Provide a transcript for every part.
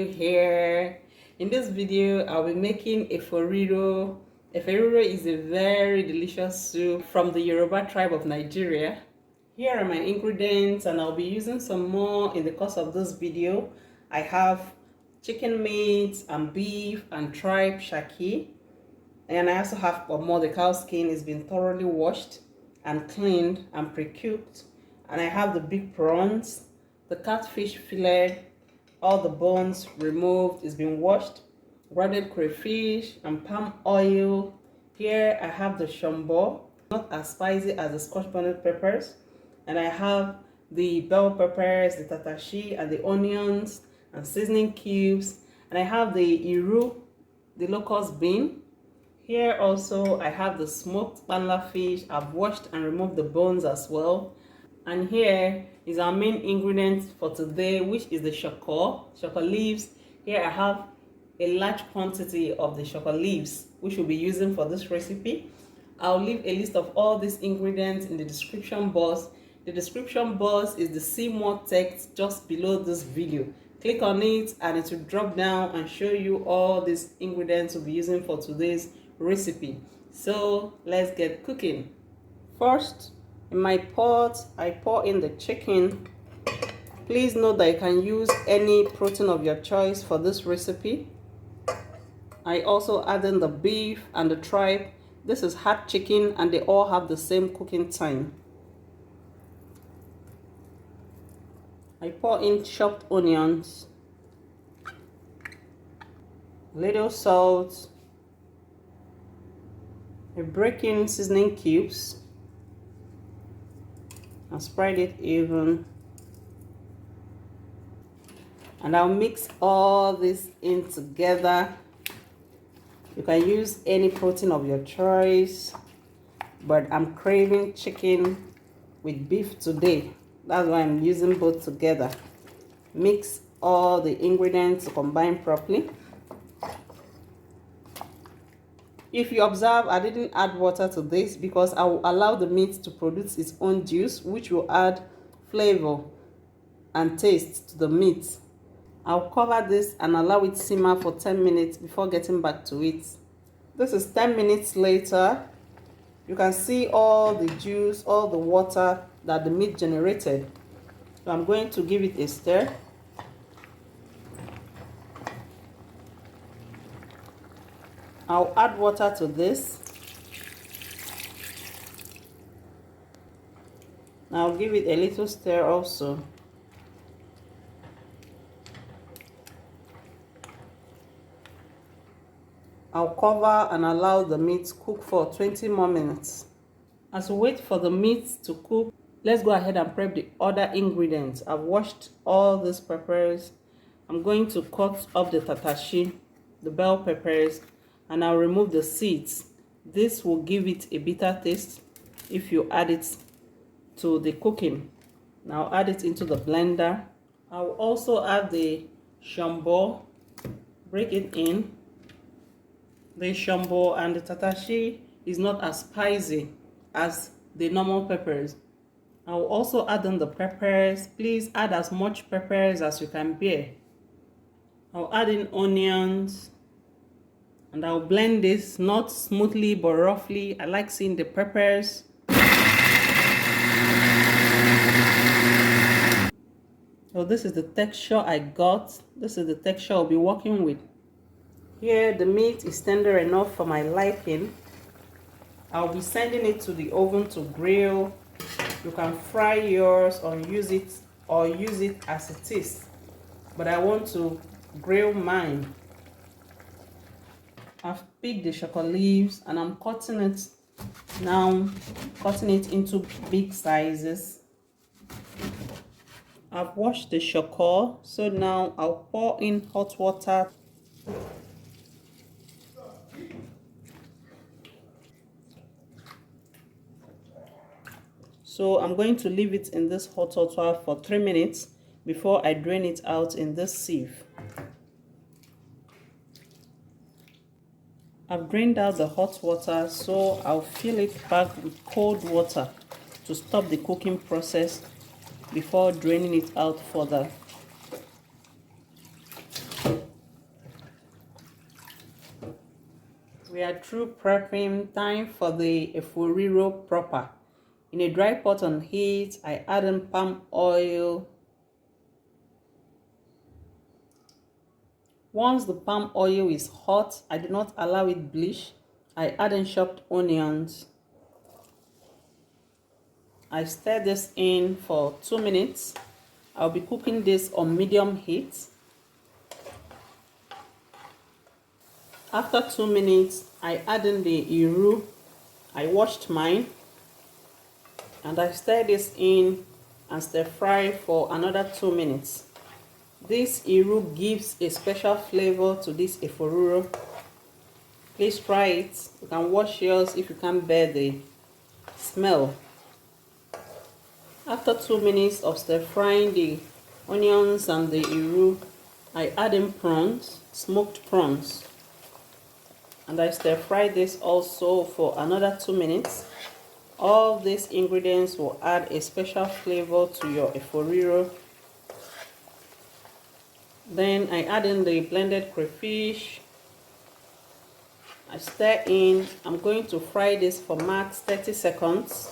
new here. In this video I'll be making Efo Riro. Efo Riro is a very delicious soup from the Yoruba tribe of Nigeria. Here are my ingredients and I'll be using some more in the course of this video. I have chicken meat and beef and tripe Shaki, and I also have Ponmo. The cow skin has been thoroughly washed and cleaned and pre-cooked, and I have the big prawns, the catfish fillet, all the bones removed, it's been washed, grounded crayfish and palm oil. Here I have the Shombo, not as spicy as the Scotch bonnet peppers, and I have the bell peppers, the Tatashe, and the onions and seasoning cubes, and I have the the Locust bean. Here also I have the smoked Panla fish. I've washed and removed the bones as well. And here is our main ingredient for today, which is the Shoko leaves. Here I have a large quantity of the Shoko leaves, which we'll be using for this recipe. I'll leave a list of all these ingredients in the description box. The description box is the see more text just below this video. Click on it and it will drop down and show you all these ingredients we'll be using for today's recipe. So let's get cooking. First, in my pot, I pour in the chicken. Please note that you can use any protein of your choice for this recipe. I also add in the beef and the tripe. This is hard chicken and they all have the same cooking time. I pour in chopped onions, little salt, I break in seasoning cubes and spread it even, and I'll mix all this in together. You can use any protein of your choice, but I'm craving chicken with beef today. That's why I'm using both together. Mix all the ingredients to combine properly. If you observe, I didn't add water to this because I will allow the meat to produce its own juice, which will add flavor and taste to the meat. I'll cover this and allow it simmer for 10 minutes before getting back to it. This is 10 minutes later. You can see all the juice, all the water that the meat generated. So I'm going to give it a stir. I'll add water to this. I'll give it a little stir also. I'll cover and allow the meat to cook for 20 more minutes. As we wait for the meat to cook, let's go ahead and prep the other ingredients. I've washed all these peppers. I'm going to cut up the Tatashe, the bell peppers, and I'll remove the seeds. This will give it a bitter taste if you add it to the cooking. Now add it into the blender. I'll also add the Shombo, break it in. The Shombo and the Tatashe is not as spicy as the normal peppers. I'll also add in the peppers. Please add as much peppers as you can bear. I'll add in onions and I'll blend this, not smoothly but roughly. I like seeing the peppers. So this is the texture I got. This is the texture I'll be working with. Here the meat is tender enough for my liking. I'll be sending it to the oven to grill. You can fry yours or use it as it is, but I want to grill mine. I've picked the Shoko leaves and I'm cutting it now, cutting it into big sizes. I've washed the Shoko, so now I'll pour in hot water. So I'm going to leave it in this hot water for 3 minutes before I drain it out in this sieve. I've drained out the hot water, so I'll fill it back with cold water to stop the cooking process before draining it out further. Alright, through prepping, time for the Efo Riro proper. In a dry pot on heat, I add in palm oil. Once the palm oil is hot, I do not allow it bleach. I add in chopped onions. I stir this in for 2 minutes. I'll be cooking this on medium heat. After 2 minutes, I add in the iru. I washed mine. And I stir this in and stir fry for another 2 minutes. This iru gives a special flavor to this Efo Riro. Please try it. You can wash yours if you can't bear the smell. After 2 minutes of stir frying the onions and the iru, I add in prawns, smoked prawns. And I stir fry this also for another 2 minutes. All these ingredients will add a special flavor to your Efo Riro. Then I add in the blended crayfish. I stir in. I'm going to fry this for max 30 seconds.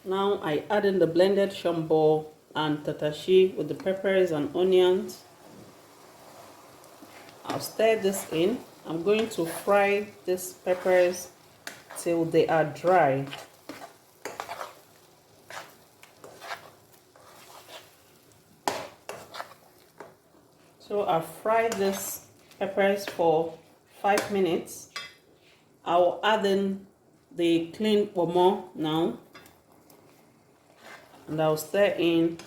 Now I add in the blended Shombo and Tatashe with the peppers and onions. I'll stir this in. I'm going to fry these peppers till they are dry. So I'll fry these peppers for 5 minutes. I'll add in the cleaned Ponmo now. And I'll stir in.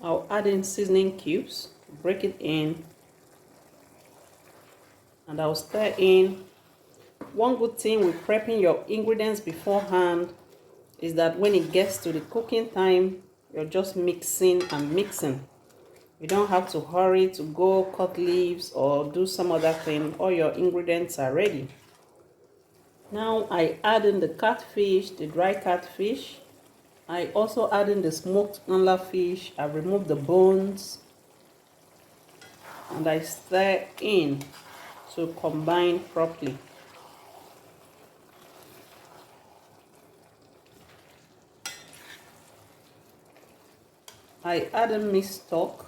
I'll add in seasoning cubes, break it in, and I'll stir in. One good thing with prepping your ingredients beforehand is that when it gets to the cooking time, you're just mixing and mixing. You don't have to hurry to go cut leaves or do some other thing. All your ingredients are ready. Now I add in the catfish, the dry catfish. I also add in the smoked Panla fish. I remove the bones and I stir in to combine properly. I add in mixed stock.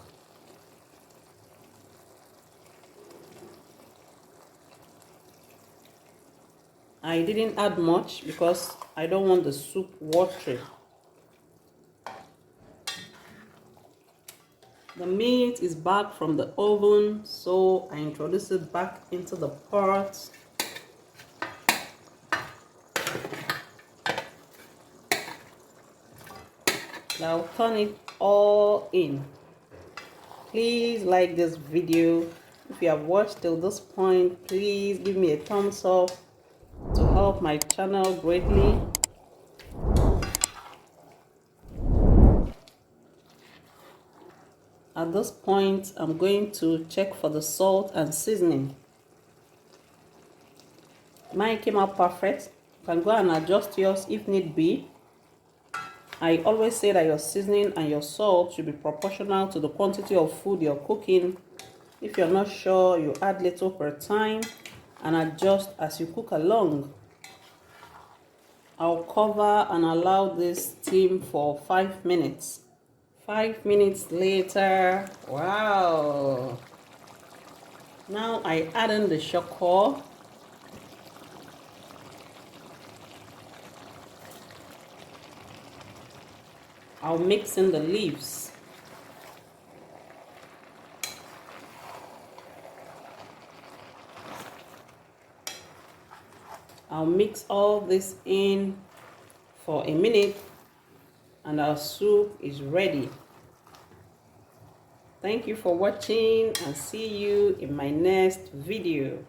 I didn't add much because I don't want the soup watery. The meat is back from the oven, so I introduce it back into the pot. Now turn it all in. Please like this video. If you have watched till this point, please give me a thumbs up to help my channel greatly. At this point, I'm going to check for the salt and seasoning. Mine came out perfect. You can go and adjust yours if need be. I always say that your seasoning and your salt should be proportional to the quantity of food you're cooking. If you're not sure, you add little per time and adjust as you cook along. I'll cover and allow this steam for 5 minutes. 5 minutes later, wow! Now I add in the Shoko. I'll mix in the leaves. I'll mix all this in for a minute and our soup is ready. Thank you for watching and see you in my next video.